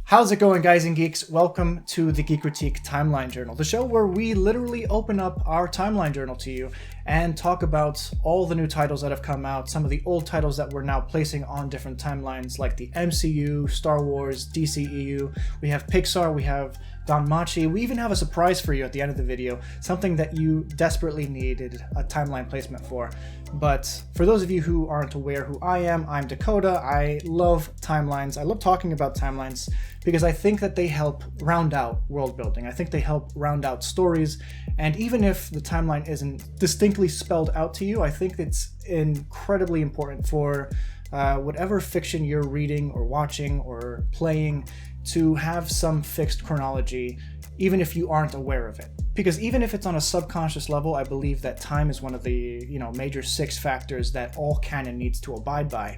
How's it going, guys and geeks? Welcome to the Geekritique Timeline Journal, the show where we literally open up our timeline journal to you and talk about all the new titles that have come out, some of the old titles that we're now placing on different timelines like the MCU, Star Wars, DCEU. We have Pixar, we have Danmachi. We even have a surprise for you at the end of the video, something that you desperately needed a timeline placement for. But for those of you who aren't aware who I am, I'm Dakota. I love timelines. I love talking about timelines because I think that they help round out world building. I think they help round out stories. And even if the timeline isn't distinctly spelled out to you, I think it's incredibly important for whatever fiction you're reading or watching or playing to have some fixed chronology, even if you aren't aware of it. Because even if it's on a subconscious level, I believe that time is one of the, major 6 factors that all canon needs to abide by.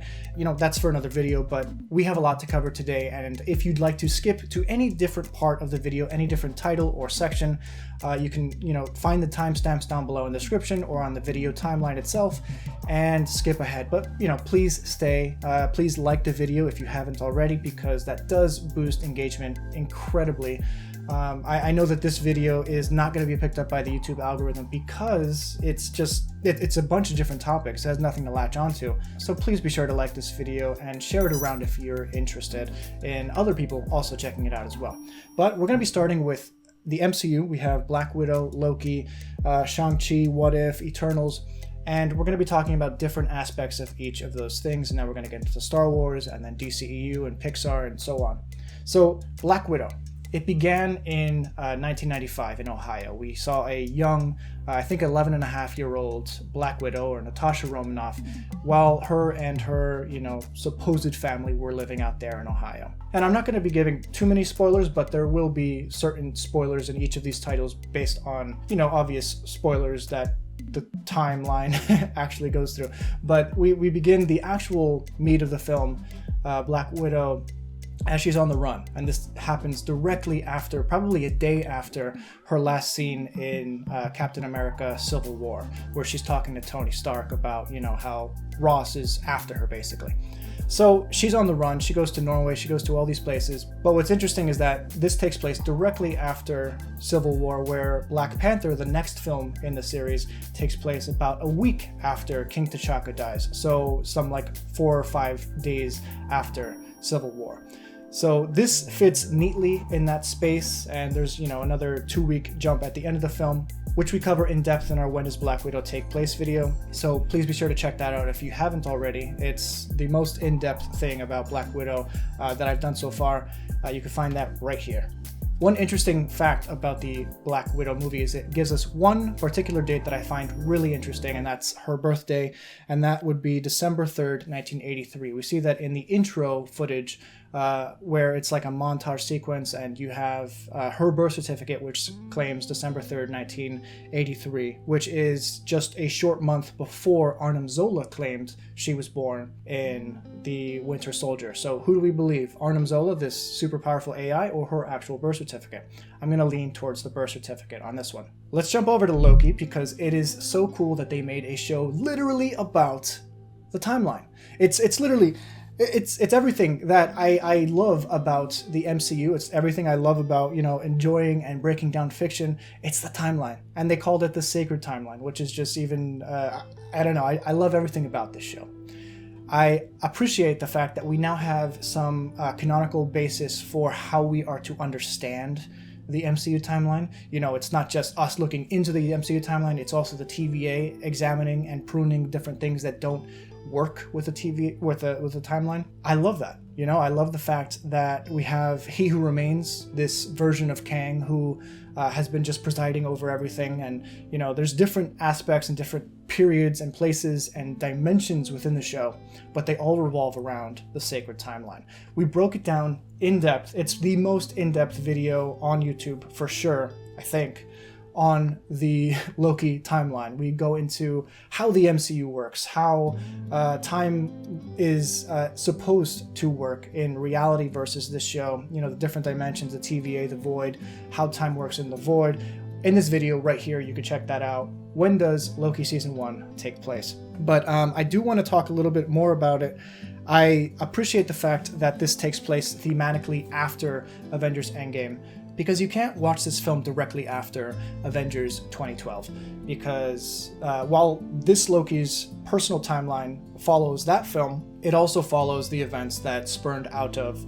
That's for another video, but we have a lot to cover today. And if you'd like to skip to any different part of the video, any different title or section, you can, find the timestamps down below in the description or on the video timeline itself and skip ahead. But, please stay. Please like the video if you haven't already, because that does boost engagement incredibly. I know that this video is not going to be picked up by the YouTube algorithm because it's a bunch of different topics. It has nothing to latch onto. So please be sure to like this video and share it around if you're interested in other people also checking it out as well. But we're going to be starting with the MCU. We have Black Widow, Loki, Shang-Chi, What If, Eternals, and we're going to be talking about different aspects of each of those things. And then we're going to get into Star Wars and then DCEU and Pixar and so on. So Black Widow. It began in 1995 in Ohio. We saw a young, I think 11-and-a-half-year-old Black Widow, or Natasha Romanoff, while her and her, supposed family were living out there in Ohio. And I'm not going to be giving too many spoilers, but there will be certain spoilers in each of these titles based on, obvious spoilers that the timeline actually goes through. But we begin the actual meat of the film, Black Widow, as she's on the run, and this happens directly after, probably a day after her last scene in Captain America Civil War, where she's talking to Tony Stark about, how Ross is after her, basically. So she's on the run, she goes to Norway, she goes to all these places, but what's interesting is that this takes place directly after Civil War, where Black Panther, the next film in the series, takes place about a week after King T'Chaka dies, so some 4 or 5 days after Civil War. So this fits neatly in that space, and there's, another 2-week jump at the end of the film, which we cover in depth in our When Does Black Widow Take Place video. So please be sure to check that out if you haven't already. It's the most in-depth thing about Black Widow that I've done so far. You can find that right here. One interesting fact about the Black Widow movie is it gives us one particular date that I find really interesting, and that's her birthday, and that would be December 3rd, 1983. We see that in the intro footage where it's like a montage sequence, and you have her birth certificate, which claims December 3rd, 1983, which is just a short month before Arnim Zola claimed she was born in the Winter Soldier. So who do we believe? Arnim Zola, this super powerful AI, or her actual birth certificate? I'm going to lean towards the birth certificate on this one. Let's jump over to Loki, because it is so cool that they made a show literally about the timeline. It's literally... It's everything that I love about the MCU. It's everything I love about, enjoying and breaking down fiction. It's the timeline. And they called it the sacred timeline, which is just even, I don't know. I love everything about this show. I appreciate the fact that we now have some canonical basis for how we are to understand the MCU timeline. It's not just us looking into the MCU timeline. It's also the TVA examining and pruning different things that don't work with the timeline. I love that. I love the fact that we have He Who Remains, this version of Kang who has been just presiding over everything, and there's different aspects and different periods and places and dimensions within the show, but they all revolve around the sacred timeline. We broke it down in depth. It's the most in-depth video on YouTube for sure, I think, on the Loki timeline. We go into how the MCU works, how time is supposed to work in reality versus this show, the different dimensions, the TVA, the void, how time works in the void. In this video right here, you can check that out. When does Loki Season 1 take place? But I do want to talk a little bit more about it I appreciate the fact that this takes place thematically after Avengers Endgame, because you can't watch this film directly after Avengers 2012, because while this Loki's personal timeline follows that film, it also follows the events that spurred out of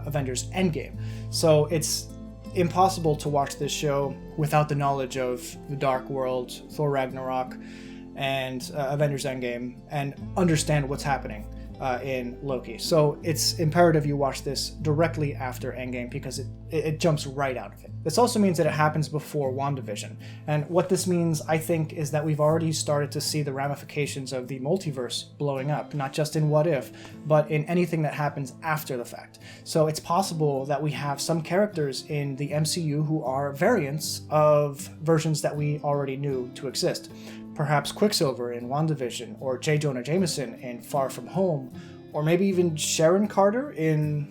Avengers Endgame. So it's impossible to watch this show without the knowledge of the Dark World, Thor Ragnarok, and Avengers Endgame, and understand what's happening in Loki. So it's imperative you watch this directly after Endgame, because it jumps right out of it. This also means that it happens before WandaVision. And what this means, I think, is that we've already started to see the ramifications of the multiverse blowing up, not just in What If, but in anything that happens after the fact. So it's possible that we have some characters in the MCU who are variants of versions that we already knew to exist. Perhaps Quicksilver in WandaVision, or J. Jonah Jameson in Far From Home, or maybe even Sharon Carter in...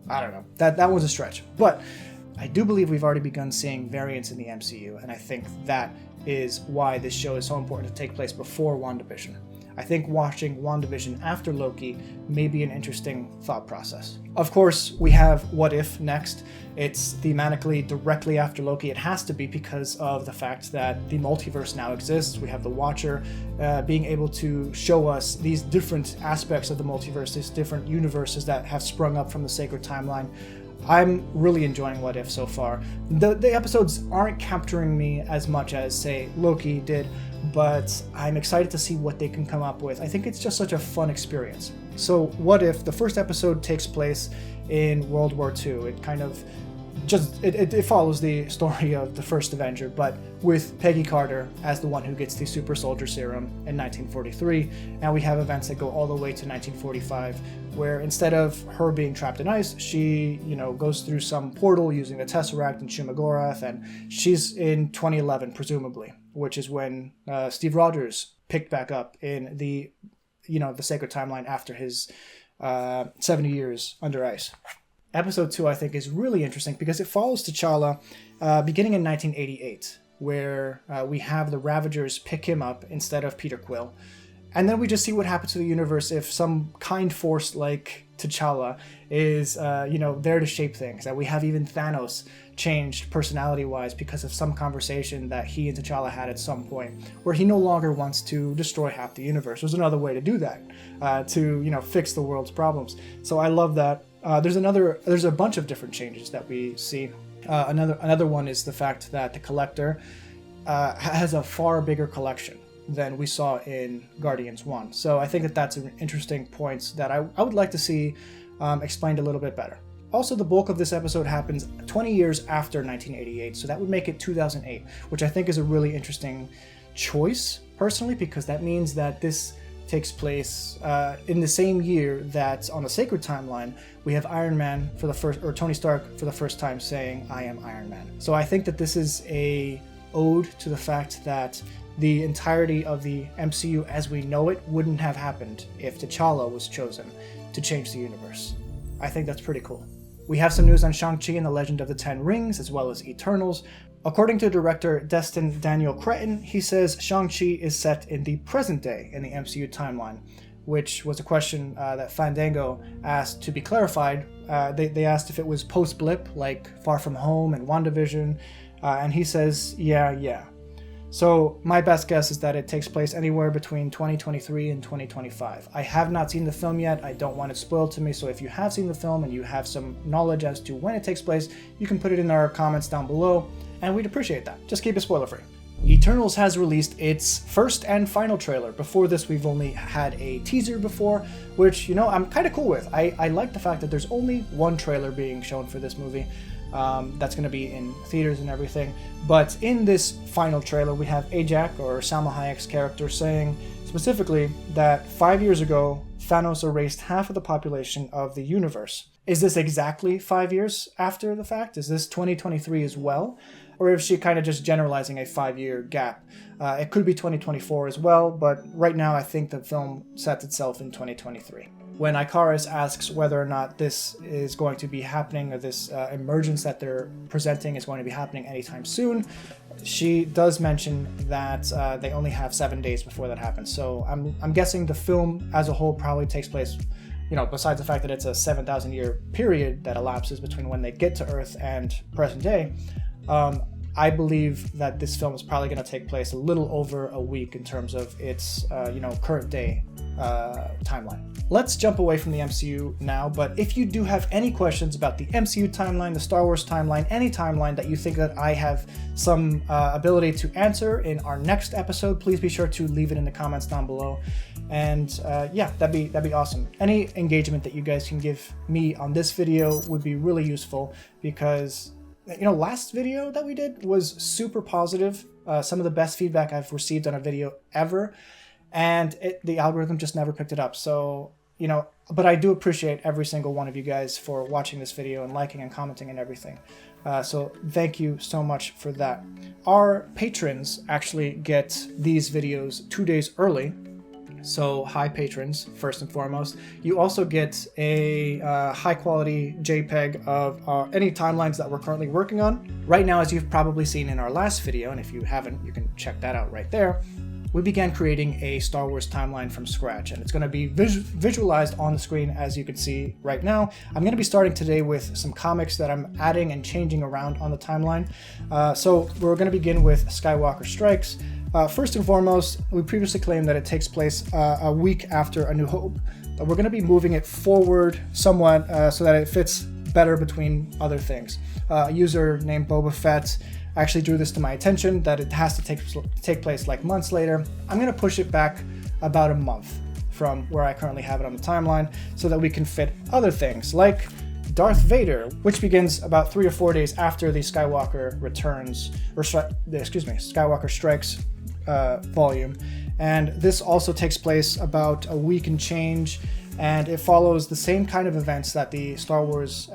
I don't know. That was a stretch. But I do believe we've already begun seeing variants in the MCU, and I think that is why this show is so important to take place before WandaVision. I think watching WandaVision after Loki may be an interesting thought process. Of course, we have What If next. It's thematically directly after Loki. It has to be because of the fact that the multiverse now exists. We have the Watcher being able to show us these different aspects of the multiverse, these different universes that have sprung up from the sacred timeline. I'm really enjoying What If so far. The episodes aren't capturing me as much as, say, Loki did, but I'm excited to see what they can come up with. I think it's just such a fun experience. So What If, the first episode takes place in World War II. It kind of it follows the story of the first Avenger, but with Peggy Carter as the one who gets the super soldier serum in 1943, and we have events that go all the way to 1945, where instead of her being trapped in ice, she, goes through some portal using the Tesseract in Shumagorath, and she's in 2011, presumably, which is when Steve Rogers picked back up in the sacred timeline after his 70 years under ice. Episode 2, I think, is really interesting because it follows T'Challa beginning in 1988, where we have the Ravagers pick him up instead of Peter Quill. And then we just see what happens to the universe if some kind force like T'Challa is, there to shape things. That we have even Thanos changed personality-wise because of some conversation that he and T'Challa had at some point, where he no longer wants to destroy half the universe. There's another way to do that, to fix the world's problems. So I love that. There's a bunch of different changes that we see. Another one is the fact that the Collector has a far bigger collection than we saw in Guardians 1. So I think that that's an interesting point that I would like to see explained a little bit better. Also, the bulk of this episode happens 20 years after 1988, so that would make it 2008, which I think is a really interesting choice, personally, because that means that this takes place in the same year that on the sacred timeline we have Iron Man for the first, or Tony Stark for the first time saying, "I am Iron Man." So I think that this is a ode to the fact that the entirety of the MCU as we know it wouldn't have happened if T'Challa was chosen to change the universe. I think that's pretty cool. We have some news on Shang-Chi and the Legend of the Ten Rings, as well as Eternals. According to director Destin Daniel Cretton, he says Shang-Chi is set in the present day in the MCU timeline, which was a question that Fandango asked to be clarified. They asked if it was post-blip, like Far From Home and WandaVision, and he says, yeah. So my best guess is that it takes place anywhere between 2023 and 2025. I have not seen the film yet. I don't want it spoiled to me, so if you have seen the film and you have some knowledge as to when it takes place, you can put it in our comments down below, and we'd appreciate that. Just keep it spoiler-free. Eternals has released its first and final trailer. Before this, we've only had a teaser before, which, I'm kind of cool with. I like the fact that there's only one trailer being shown for this movie. That's going to be in theaters and everything. But in this final trailer, we have Ajak, or Salma Hayek's character, saying specifically that 5 years ago, Thanos erased half of the population of the universe. Is this exactly 5 years after the fact? Is this 2023 as well? Or is she kind of just generalizing a 5-year gap? It could be 2024 as well, but right now I think the film sets itself in 2023. when Ikaris asks whether or not this is going to be happening, or this emergence that they're presenting is going to be happening anytime soon, she does mention that they only have 7 days before that happens. So I'm guessing the film as a whole probably takes place, besides the fact that it's a 7,000 year period that elapses between when they get to Earth and present day. I believe that this film is probably going to take place a little over a week in terms of its, current day timeline. Let's jump away from the MCU now, but if you do have any questions about the MCU timeline, the Star Wars timeline, any timeline that you think that I have some ability to answer in our next episode, please be sure to leave it in the comments down below. And that'd be awesome. Any engagement that you guys can give me on this video would be really useful, because last video that we did was super positive. Some of the best feedback I've received on a video ever, and the algorithm just never picked it up. So, but I do appreciate every single one of you guys for watching this video and liking and commenting and everything. So thank you so much for that. Our patrons actually get these videos 2 days early. So hi patrons, first and foremost. You also get a high quality JPEG of any timelines that we're currently working on. Right now, as you've probably seen in our last video, and if you haven't, you can check that out right there, we began creating a Star Wars timeline from scratch, and it's going to be visualized on the screen as you can see right now. I'm going to be starting today with some comics that I'm adding and changing around on the timeline. So we're going to begin with Skywalker Strikes. First and foremost, we previously claimed that it takes place a week after A New Hope. We're going to be moving it forward somewhat so that it fits better between other things. A user named Boba Fett actually drew this to my attention, that it has to take place like months later. I'm going to push it back about a month from where I currently have it on the timeline, so that we can fit other things like Darth Vader, which begins about 3 or 4 days after the Skywalker Returns, or Skywalker Strikes volume. And this also takes place about a week and change, and it follows the same kind of events that the Star Wars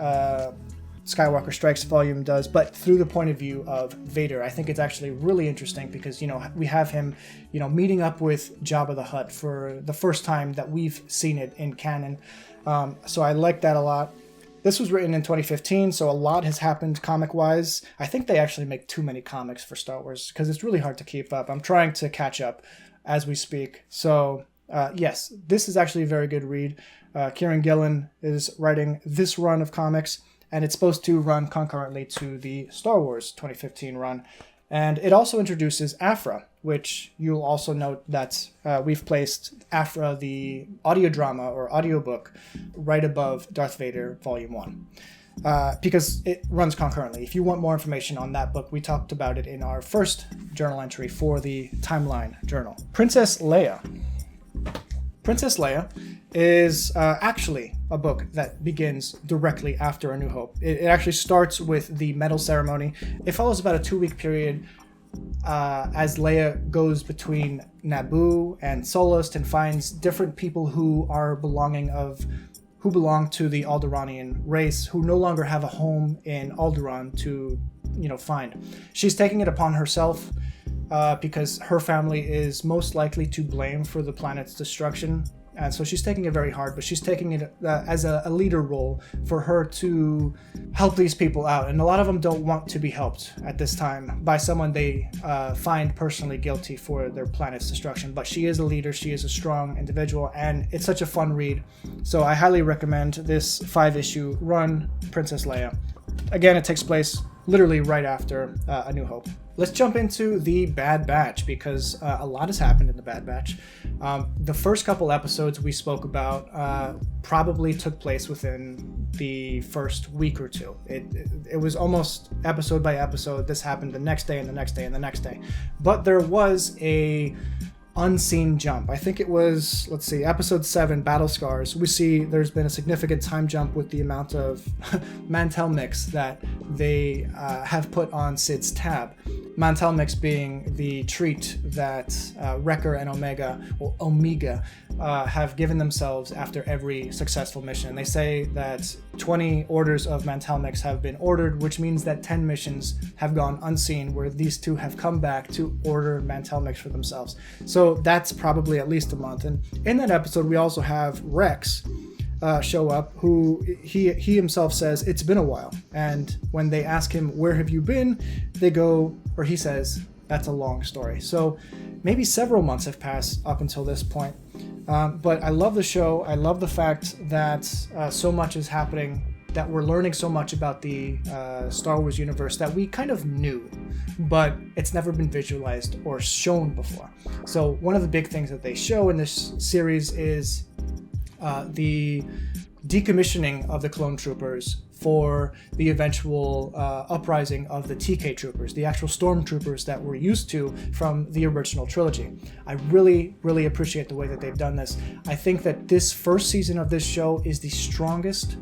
Skywalker Strikes volume does, but through the point of view of Vader. I think it's actually really interesting because, we have him, meeting up with Jabba the Hutt for the first time that we've seen it in canon. So I like that a lot. This was written in 2015, so a lot has happened comic-wise. I think they actually make too many comics for Star Wars because it's really hard to keep up. I'm trying to catch up as we speak. So yes, this is actually a very good read. Kieran Gillen is writing this run of comics, and it's supposed to run concurrently to the Star Wars 2015 run. And it also introduces Afra, which you'll also note that we've placed Afra, the audio drama or audiobook, right above Darth Vader Volume 1. Because it runs concurrently. If you want more information on that book, we talked about it in our first journal entry for the Timeline Journal. Princess Leia. Princess Leia is actually a book that begins directly after A New Hope. It actually starts with the medal ceremony. It follows about a 2-week period as Leia goes between Naboo and Solust and finds different people who belong to the Alderaanian race, who no longer have a home in Alderaan to, find. She's taking it upon herself because her family is most likely to blame for the planet's destruction. And so she's taking it very hard, but she's taking it as a leader role for her to help these people out. And a lot of them don't want to be helped at this time by someone they find personally guilty for their planet's destruction. But she is a leader, she is a strong individual, and it's such a fun read. So I highly recommend this 5-issue run, Princess Leia. Again, it takes place literally right after A New Hope. Let's jump into the Bad Batch, because a lot has happened in the Bad Batch. The first couple episodes we spoke about probably took place within the first week or two. It was almost episode by episode. This happened the next day and the next day and the next day. But there was a unseen jump. I think it was, episode 7, Battle Scars. We see there's been a significant time jump with the amount of Mantel mix that they have put on Sid's tab. Mantel mix being the treat that Wrecker and Omega have given themselves after every successful mission. They say that 20 orders of Mantel mix have been ordered, which means that 10 missions have gone unseen, where these two have come back to order Mantel mix for themselves. So that's probably at least a month. And in that episode, we also have Rex, show up, who he himself says it's been a while. And when they ask him, where have you been? He says, that's a long story. So maybe several months have passed up until this point. But I love the show. I love the fact that so much is happening, that we're learning so much about the Star Wars universe that we kind of knew, but it's never been visualized or shown before. So one of the big things that they show in this series is the decommissioning of the clone troopers for the eventual uprising of the TK troopers, the actual stormtroopers that we're used to from the original trilogy. I really, really appreciate the way that they've done this. I think that this first season of this show is the strongest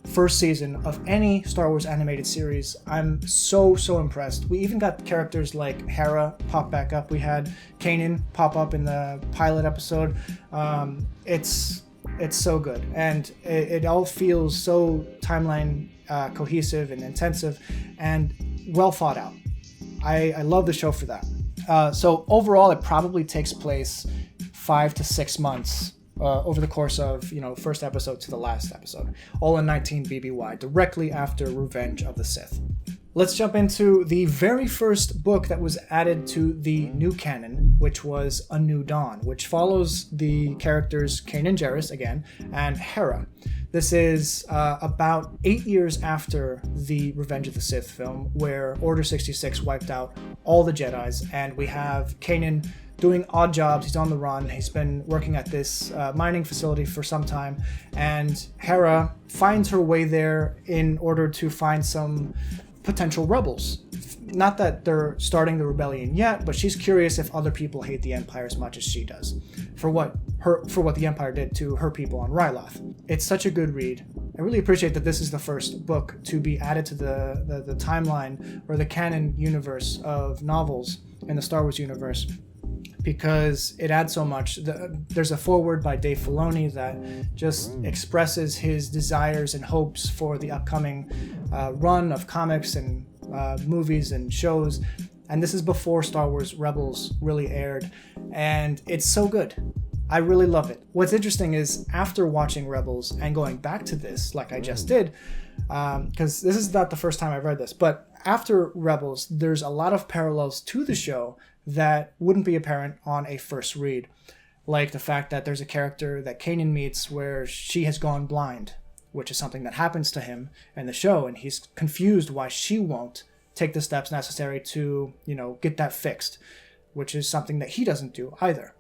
first season of any Star Wars animated series. I'm so impressed. We even got characters like Hera pop back up. We had Kanan pop up in the pilot episode. It's so good, and it all feels so timeline cohesive and intensive and well thought out. I love the show for that. So overall, it probably takes place 5 to 6 months over the course of, first episode to the last episode, all in 19 BBY, directly after Revenge of the Sith. Let's jump into the very first book that was added to the new canon, which was A New Dawn, which follows the characters Kanan Jarrus, again, and Hera. This is about 8 years after the Revenge of the Sith film, where Order 66 wiped out all the Jedis, and we have Kanan doing odd jobs. He's on the run. He's been working at this mining facility for some time, and Hera finds her way there in order to find some potential rebels. Not that they're starting the rebellion yet, but she's curious if other people hate the Empire as much as she does, for what the Empire did to her people on Ryloth. It's such a good read. I really appreciate that this is the first book to be added to the timeline or the canon universe of novels in the Star Wars universe, because it adds so much. There's a foreword by Dave Filoni that just expresses his desires and hopes for the upcoming run of comics and movies and shows. And this is before Star Wars Rebels really aired. And it's so good. I really love it. What's interesting is after watching Rebels and going back to this, like I just did, because this is not the first time I've read this, but after Rebels, there's a lot of parallels to the show that wouldn't be apparent on a first read. Like the fact that there's a character that Kanan meets where she has gone blind, which is something that happens to him in the show, and he's confused why she won't take the steps necessary to, get that fixed, which is something that he doesn't do either.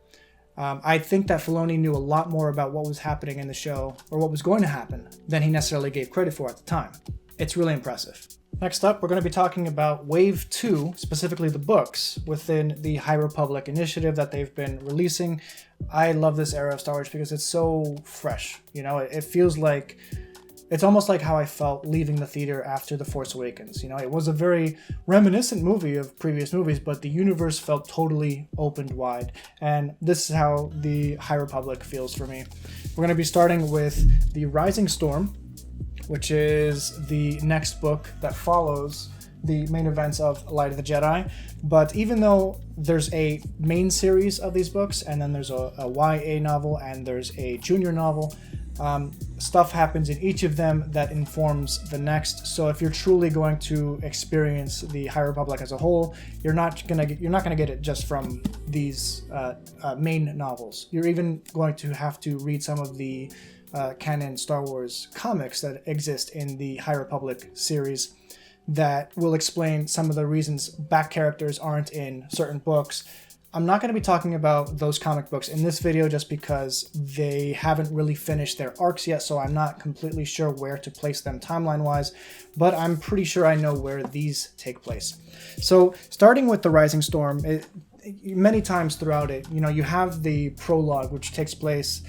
I think that Filoni knew a lot more about what was happening in the show, or what was going to happen, than he necessarily gave credit for at the time. It's really impressive. Next up, we're going to be talking about Wave 2, specifically the books, within the High Republic initiative that they've been releasing. I love this era of Star Wars because it's so fresh. It feels like, it's almost like how I felt leaving the theater after The Force Awakens. It was a very reminiscent movie of previous movies, but the universe felt totally opened wide. And this is how the High Republic feels for me. We're going to be starting with The Rising Storm, which is the next book that follows the main events of Light of the Jedi. But even though there's a main series of these books, and then there's a YA novel, and there's a junior novel, stuff happens in each of them that informs the next. So if you're truly going to experience the High Republic as a whole, you're not gonna get it just from these main novels. You're even going to have to read some of the canon Star Wars comics that exist in the High Republic series that will explain some of the reasons back characters aren't in certain books. I'm not going to be talking about those comic books in this video just because they haven't really finished their arcs yet, so I'm not completely sure where to place them timeline-wise, but I'm pretty sure I know where these take place. So starting with The Rising Storm, many times throughout it, you have the prologue, which takes place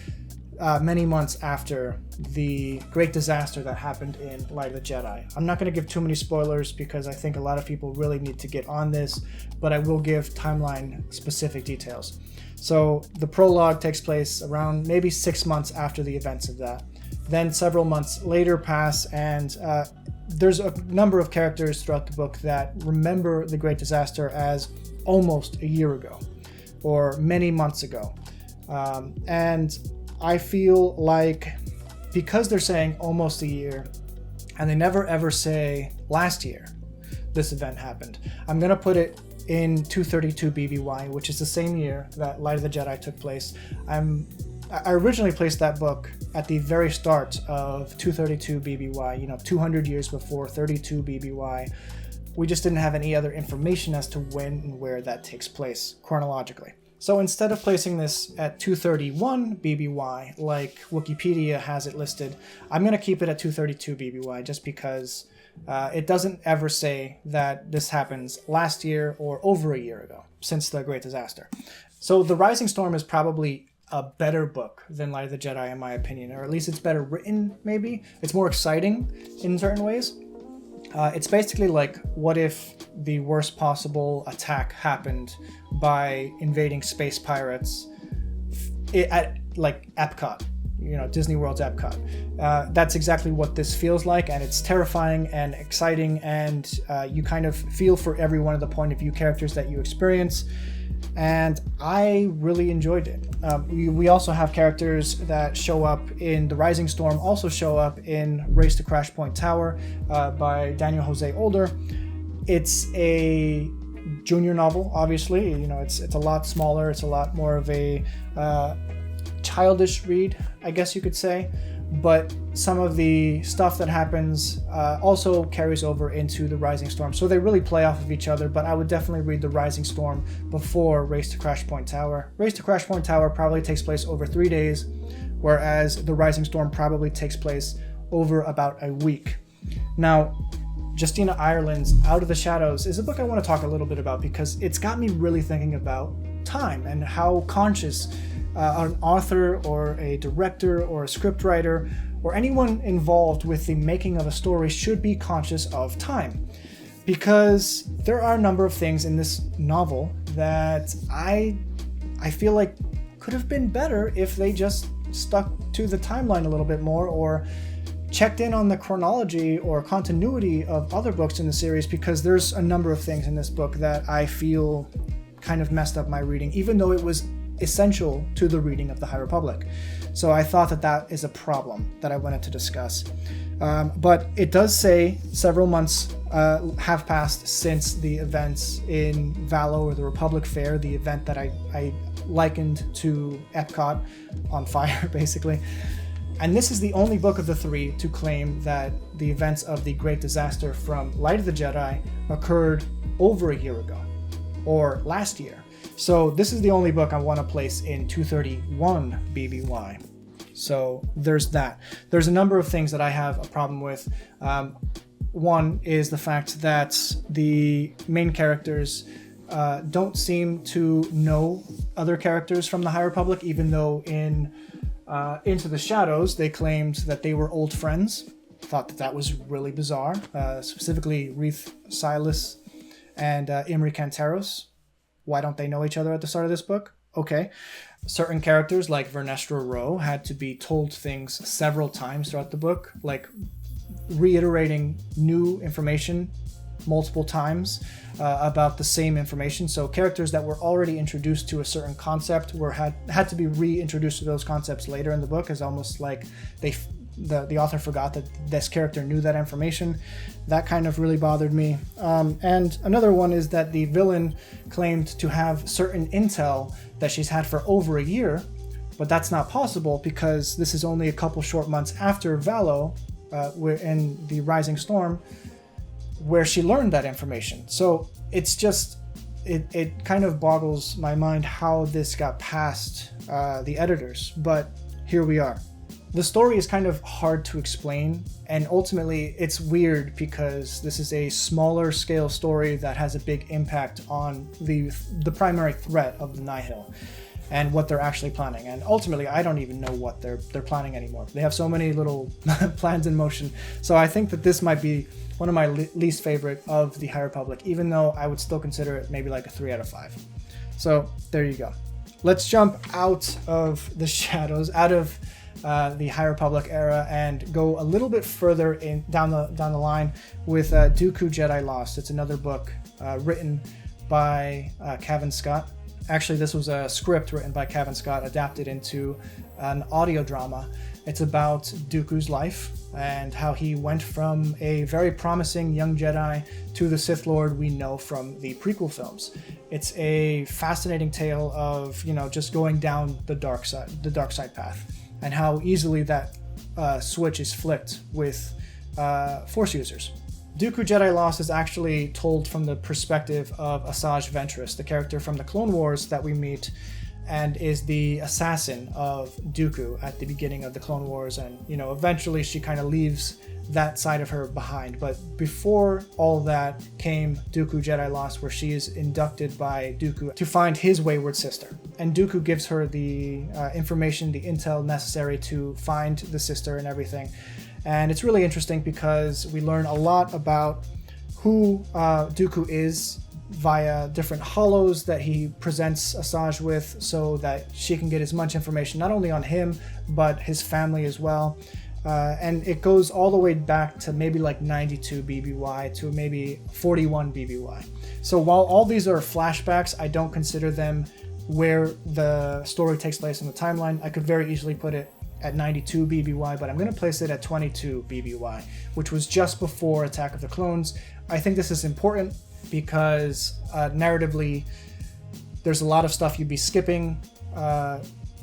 many months after the great disaster that happened in Light of the Jedi. I'm not going to give too many spoilers because I think a lot of people really need to get on this, but I will give timeline specific details. So the prologue takes place around maybe 6 months after the events of that. Then several months later pass, and there's a number of characters throughout the book that remember the great disaster as almost a year ago or many months ago. And I feel like because they're saying almost a year, and they never ever say last year this event happened, I'm going to put it in 232 BBY, which is the same year that Light of the Jedi took place. I originally placed that book at the very start of 232 BBY, 200 years before 32 BBY. We just didn't have any other information as to when and where that takes place chronologically. So instead of placing this at 231 BBY, like Wikipedia has it listed, I'm going to keep it at 232 BBY just because it doesn't ever say that this happens last year or over a year ago, since the Great Disaster. So The Rising Storm is probably a better book than Light of the Jedi, in my opinion, or at least it's better written, maybe. It's more exciting in certain ways. It's basically like, what if the worst possible attack happened by invading space pirates at like Epcot, Disney World's Epcot. That's exactly what this feels like, and it's terrifying and exciting, and you kind of feel for every one of the point of view characters that you experience, and I really enjoyed it. We also have characters that show up in The Rising Storm, also show up in Race to Crashpoint Tower by Daniel Jose Older. It's a junior novel, obviously. It's a lot smaller. It's a lot more of a childish read, I guess you could say. But some of the stuff that happens also carries over into The Rising Storm. So they really play off of each other, but I would definitely read The Rising Storm before Race to Crashpoint Tower. Race to Crashpoint Tower probably takes place over 3 days, whereas The Rising Storm probably takes place over about a week. Now, Justina Ireland's Out of the Shadows is a book I want to talk a little bit about because it's got me really thinking about time and how conscious an author or a director or a scriptwriter or anyone involved with the making of a story should be conscious of time. Because there are a number of things in this novel that I feel like could have been better if they just stuck to the timeline a little bit more, or checked in on the chronology or continuity of other books in the series, because there's a number of things in this book that I feel kind of messed up my reading, even though it was essential to the reading of the High Republic. So I thought that is a problem that I wanted to discuss. But it does say several months have passed since the events in Valo, or the Republic Fair, the event that I likened to Epcot on fire, basically. And this is the only book of the three to claim that the events of the Great Disaster from Light of the Jedi occurred over a year ago, or last year. So this is the only book I want to place in 231 BBY. So there's that. There's a number of things that I have a problem with. One is the fact that the main characters don't seem to know other characters from the High Republic, even though in Into the Shadows they claimed that they were old friends. Thought that was really bizarre, specifically Reith Silas and Imri Canteros. Why don't they know each other at the start of this book? Okay. Certain characters like Vernestra Rowe had to be told things several times throughout the book, like reiterating new information multiple times about the same information. So characters that were already introduced to a certain concept had to be reintroduced to those concepts later in the book, as almost like the author forgot that this character knew that information. That kind of really bothered me. And another one is that the villain claimed to have certain intel that she's had for over a year, but that's not possible because this is only a couple short months after Valo, in the Rising Storm, where she learned that information. So it's just, it kind of boggles my mind how this got past the editors, but here we are. The story is kind of hard to explain, and ultimately it's weird because this is a smaller scale story that has a big impact on the primary threat of the Nihil and what they're actually planning. And ultimately, I don't even know what they're planning anymore. They have so many little plans in motion. So I think that this might be one of my least favorite of the High Republic, even though I would still consider it maybe like a 3 out of 5. So there you go. Let's jump out of the shadows, out of the High Republic era, and go a little bit further down the line with Dooku Jedi Lost. It's another book written by Cavan Scott. Actually, this was a script written by Cavan Scott, adapted into an audio drama It's about Dooku's life and how he went from a very promising young Jedi to the Sith Lord we know from the prequel films. It's a fascinating tale of, just going down the dark side path, and how easily that switch is flipped with Force users. Dooku Jedi Lost is actually told from the perspective of Asajj Ventress, the character from the Clone Wars that we meet, and is the assassin of Dooku at the beginning of the Clone Wars, and eventually she kind of leaves that side of her behind. But before all that came Dooku Jedi Lost, where she is inducted by Dooku to find his wayward sister, and Dooku gives her the information, the intel necessary to find the sister and everything. And it's really interesting because we learn a lot about who Dooku is via different holos that he presents Asajj with, so that she can get as much information not only on him but his family as well. And it goes all the way back to maybe like 92 BBY to maybe 41 BBY. So while all these are flashbacks, I don't consider them where the story takes place in the timeline. I could very easily put it at 92 BBY, but I'm going to place it at 22 BBY, which was just before Attack of the Clones. I think this is important because narratively, there's a lot of stuff you'd be skipping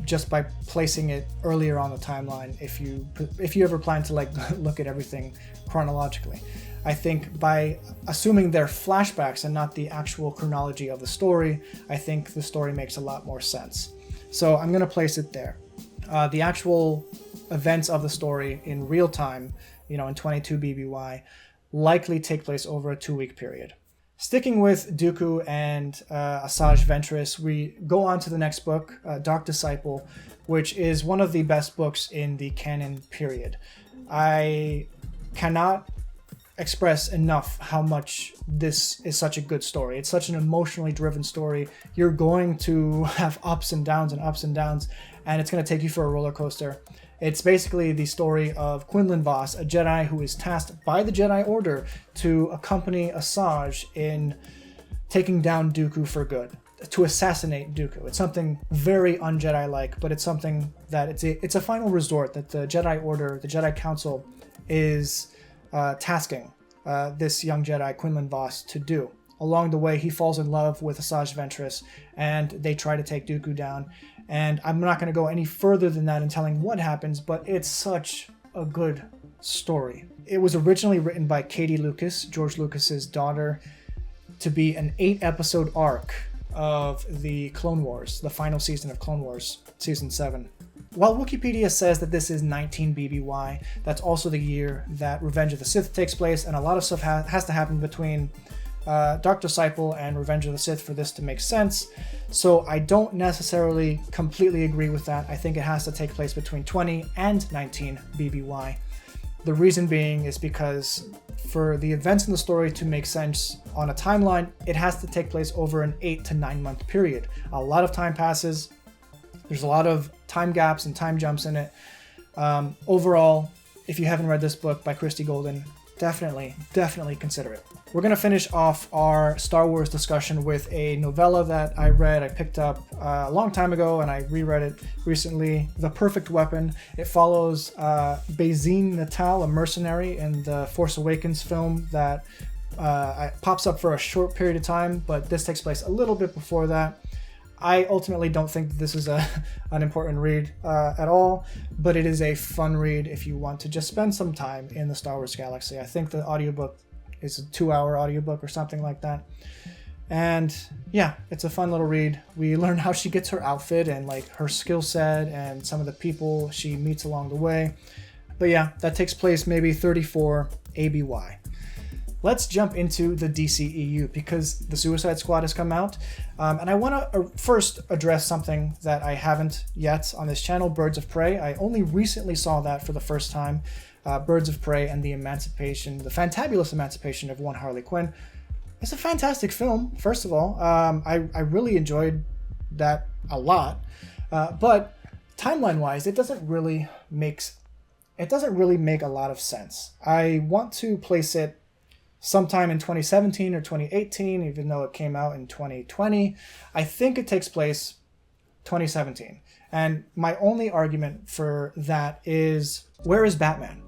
just by placing it earlier on the timeline if you ever plan to look at everything chronologically. I think by assuming they're flashbacks and not the actual chronology of the story, I think the story makes a lot more sense. So I'm going to place it there. The actual events of the story in real time, in 22 BBY, likely take place over a 2-week period. Sticking with Dooku and Asajj Ventress, we go on to the next book, Dark Disciple, which is one of the best books in the canon period. I cannot express enough how much this is such a good story. It's such an emotionally driven story. You're going to have ups and downs, and it's going to take you for a roller coaster. It's basically the story of Quinlan Vos, a Jedi who is tasked by the Jedi Order to accompany Asajj in taking down Dooku for good, to assassinate Dooku. It's something very un-Jedi-like, but it's something that it's a final resort that the Jedi Order, the Jedi Council, is tasking this young Jedi, Quinlan Vos, to do. Along the way, he falls in love with Asajj Ventress, and they try to take Dooku down. And I'm not going to go any further than that in telling what happens, but it's such a good story. It was originally written by Katie Lucas, George Lucas's daughter, to be an 8-episode arc of the Clone Wars, the final season of Clone Wars, Season 7. While Wikipedia says that this is 19 BBY, that's also the year that Revenge of the Sith takes place, and a lot of stuff has to happen between Dark Disciple and Revenge of the Sith for this to make sense. So I don't necessarily completely agree with that. I think it has to take place between 20 and 19 BBY. The reason being is because for the events in the story to make sense on a timeline, it has to take place over an 8 to 9 month period. A lot of time passes. There's a lot of time gaps and time jumps in it. Overall, if you haven't read this book by Christie Golden, definitely consider it. We're going to finish off our Star Wars discussion with a novella that I picked up a long time ago, and I reread it recently, The Perfect Weapon. It follows Bazine Natal, a mercenary in the Force Awakens film that pops up for a short period of time, but this takes place a little bit before that. I ultimately don't think that this is an important read at all, but it is a fun read if you want to just spend some time in the Star Wars galaxy. I think the audiobook is a 2-hour audiobook or something like that. And yeah, it's a fun little read. We learn how she gets her outfit and her skill set and some of the people she meets along the way. But yeah, that takes place maybe 34 ABY. Let's jump into the DCEU because the Suicide Squad has come out. And I want to first address something that I haven't yet on this channel, Birds of Prey. I only recently saw that for the first time. Birds of Prey and the Fantabulous Emancipation of one Harley Quinn. It's a fantastic film, first of all. I really enjoyed that a lot. But timeline-wise, it doesn't really make a lot of sense. I want to place it sometime in 2017 or 2018, even though it came out in 2020. I think it takes place 2017. And my only argument for that is, where is Batman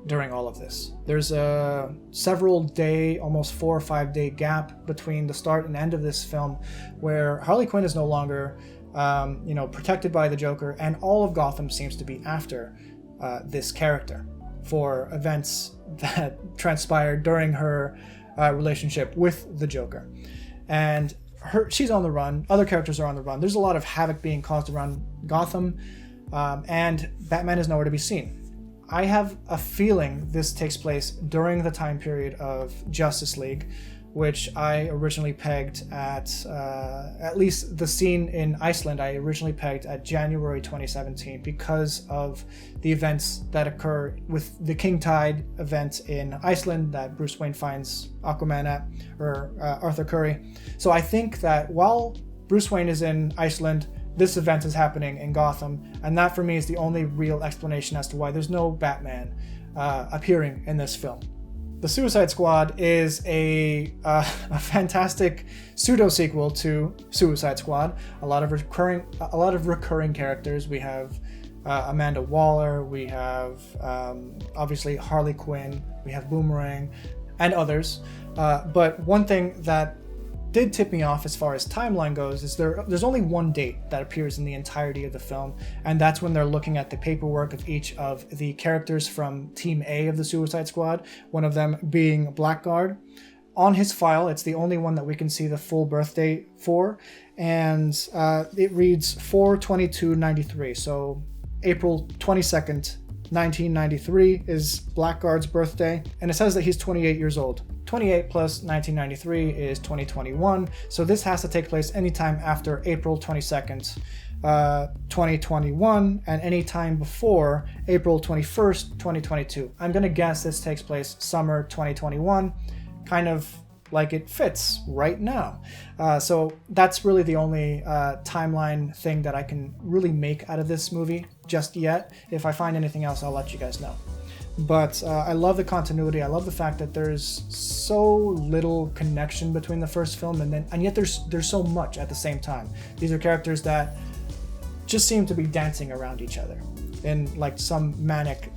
during all of this? There's a several day, almost 4 or 5 day gap between the start and end of this film where Harley Quinn is no longer protected by the Joker, and all of Gotham seems to be after this character for events that transpired during her relationship with the Joker. And she's on the run, other characters are on the run, there's a lot of havoc being caused around Gotham, and Batman is nowhere to be seen. I have a feeling this takes place during the time period of Justice League, which I originally pegged at least the scene in Iceland, I originally pegged at January 2017 because of the events that occur with the King Tide event in Iceland that Bruce Wayne finds Aquaman at, or Arthur Curry. So I think that while Bruce Wayne is in Iceland, this event is happening in Gotham, and that for me is the only real explanation as to why there's no Batman appearing in this film. The Suicide Squad is a fantastic pseudo sequel to Suicide Squad. A lot of recurring characters. We have Amanda Waller. We have obviously Harley Quinn. We have Boomerang, and others. But one thing that did tip me off as far as timeline goes is there's only one date that appears in the entirety of the film, and that's when they're looking at the paperwork of each of the characters from Team A of the Suicide Squad, one of them being Blackguard. On his file, it's the only one that we can see the full birth date for, and it reads 4/22/93, so April 22nd, 1993 is Blackguard's birthday, and it says that he's 28 years old. 28 plus 1993 is 2021, so this has to take place anytime after April 22nd, 2021, and anytime before April 21st, 2022. I'm gonna guess this takes place summer 2021, kind of like it fits right now. So that's really the only timeline thing that I can really make out of this movie just yet. If I find anything else, I'll let you guys know. But I love the continuity. I love the fact that there's so little connection between the first film and yet there's so much at the same time. These are characters that just seem to be dancing around each other in like some manic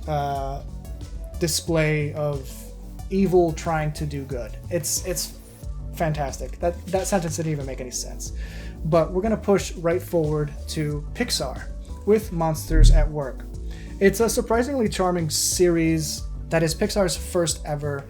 display of evil trying to do good. It's fantastic. That sentence didn't even make any sense. But we're gonna push right forward to Pixar with Monsters at Work. It's a surprisingly charming series that is Pixar's first ever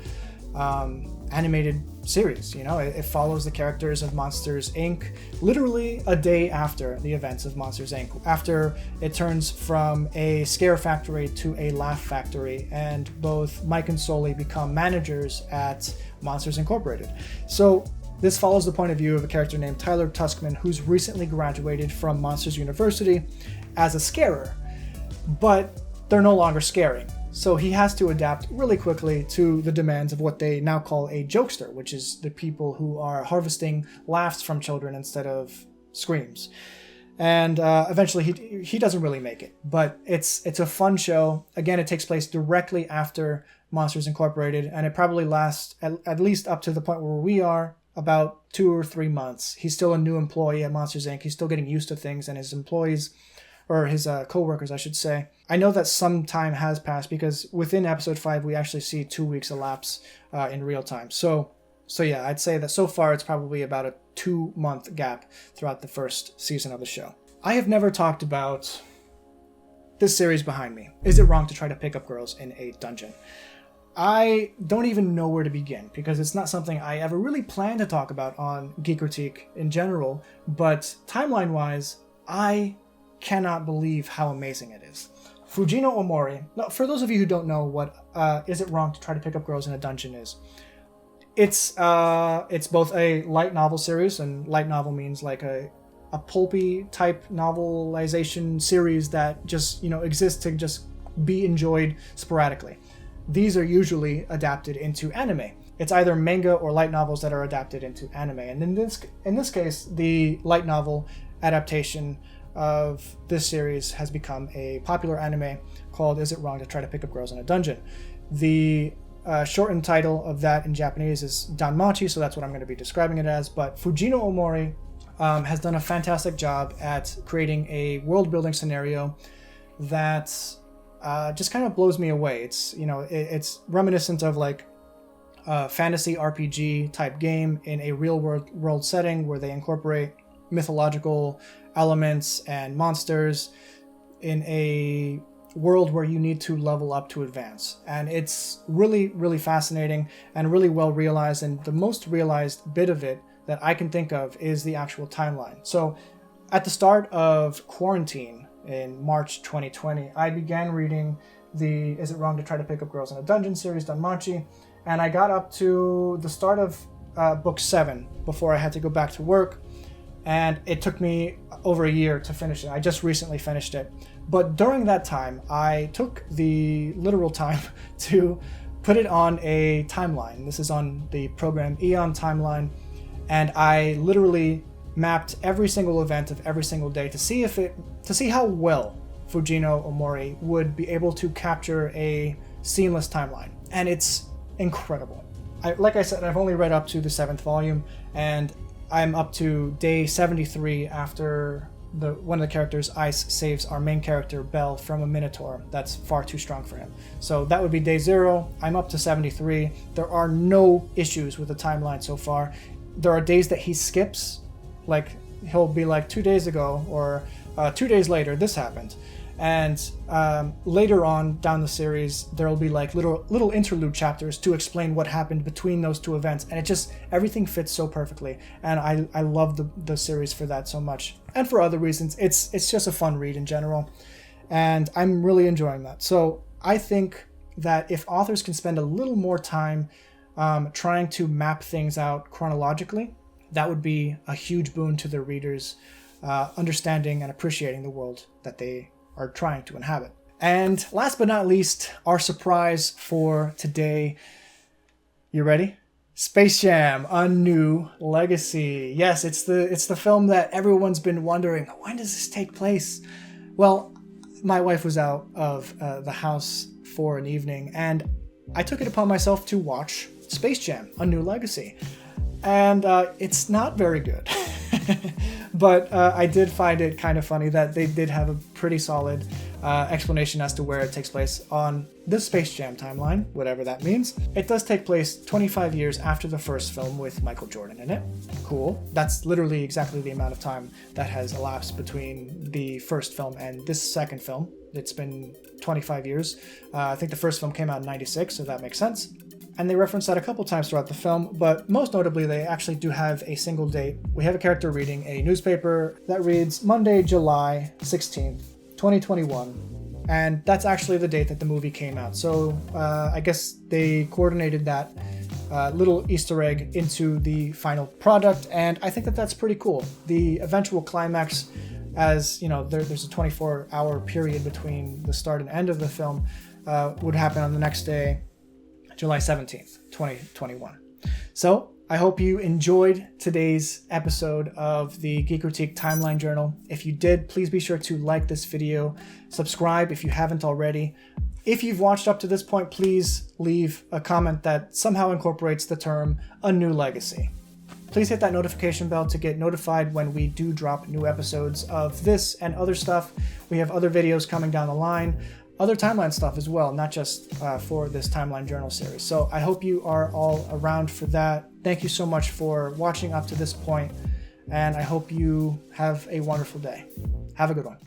animated series. You know, it follows the characters of Monsters, Inc. literally a day after the events of Monsters, Inc. After it turns from a scare factory to a laugh factory, and both Mike and Sully become managers at Monsters Incorporated. So this follows the point of view of a character named Tyler Tuskman, who's recently graduated from Monsters University as a scarer. But they're no longer scaring. So he has to adapt really quickly to the demands of what they now call a jokester, which is the people who are harvesting laughs from children instead of screams. And eventually he doesn't really make it, but it's a fun show. Again, it takes place directly after Monsters Incorporated, and it probably lasts at least up to the point where we are, about 2 or 3 months. He's still a new employee at Monsters, Inc. He's still getting used to things, and his employees, or his co-workers, I should say. I know that some time has passed because within episode 5, we actually see 2 weeks elapse in real time. So yeah, I'd say that so far it's probably about a 2-month gap throughout the first season of the show. I have never talked about this series behind me. Is it wrong to try to pick up girls in a dungeon? I don't even know where to begin because it's not something I ever really planned to talk about on Geekritique in general, but timeline-wise, I cannot believe how amazing it is. Fujino Omori, now, for those of you who don't know what Is It Wrong to Try to Pick Up Girls in a Dungeon is, it's both a light novel series, and light novel means like a pulpy type novelization series that just, exists to just be enjoyed sporadically. These are usually adapted into anime. It's either manga or light novels that are adapted into anime. And in this case, the light novel adaptation of this series has become a popular anime called Is It Wrong to Try to Pick Up Girls in a Dungeon? The shortened title of that in Japanese is Danmachi, so that's what I'm going to be describing it as. But Fujino Omori has done a fantastic job at creating a world building scenario that just kind of blows me away. It's, you know, it's reminiscent of like a fantasy RPG type game in a real world setting where they incorporate mythological elements and monsters in a world where you need to level up to advance. And it's really, really fascinating and really well realized. And the most realized bit of it that I can think of is the actual timeline. So at the start of quarantine in March 2020, I began reading the Is It Wrong to Try to Pick Up Girls in a Dungeon series, Danmachi, and I got up to the start of book 7 before I had to go back to work. And it took me over a year to finish it. I just recently finished it. But during that time, I took the literal time to put it on a timeline. This is on the program Eon Timeline. And I literally mapped every single event of every single day to see how well Fujino Omori would be able to capture a seamless timeline. And it's incredible. Like I said, I've only read up to the 7th volume, and I'm up to day 73 after one of the characters, Ice, saves our main character, Bell, from a Minotaur that's far too strong for him. So that would be day 0. I'm up to 73. There are no issues with the timeline so far. There are days that he skips, like he'll be like 2 days ago or 2 days later, this happened. And later on down the series, there will be like little interlude chapters to explain what happened between those two events, and it just, everything fits so perfectly. And I love the series for that so much, and for other reasons. It's just a fun read in general, and I'm really enjoying that. So I think that if authors can spend a little more time trying to map things out chronologically, that would be a huge boon to their readers, understanding and appreciating the world that they are trying to inhabit. And last but not least, our surprise for today. You ready? Space Jam: A New Legacy. Yes, it's the film that everyone's been wondering, when does this take place? Well, my wife was out of the house for an evening, and I took it upon myself to watch Space Jam: A New Legacy. And it's not very good. But I did find it kind of funny that they did have a pretty solid explanation as to where it takes place on the Space Jam timeline, whatever that means. It does take place 25 years after the first film with Michael Jordan in it. Cool. That's literally exactly the amount of time that has elapsed between the first film and this second film. It's been 25 years. I think the first film came out in 96, so that makes sense. And they reference that a couple times throughout the film, but most notably, they actually do have a single date. We have a character reading a newspaper that reads Monday, July 16th, 2021. And that's actually the date that the movie came out. So I guess they coordinated that little Easter egg into the final product, and I think that that's pretty cool. The eventual climax, as you know, there's a 24-hour period between the start and end of the film, would happen on the next day, July 17th, 2021. So I hope you enjoyed today's episode of the Geekritique Timeline Journal. If you did, please be sure to like this video, subscribe if you haven't already. If you've watched up to this point, please leave a comment that somehow incorporates the term A New Legacy. Please hit that notification bell to get notified when we do drop new episodes of this and other stuff. We have other videos coming down the line. Other timeline stuff as well, not just for this Timeline Journal series. So I hope you are all around for that. Thank you so much for watching up to this point, and I hope you have a wonderful day. Have a good one.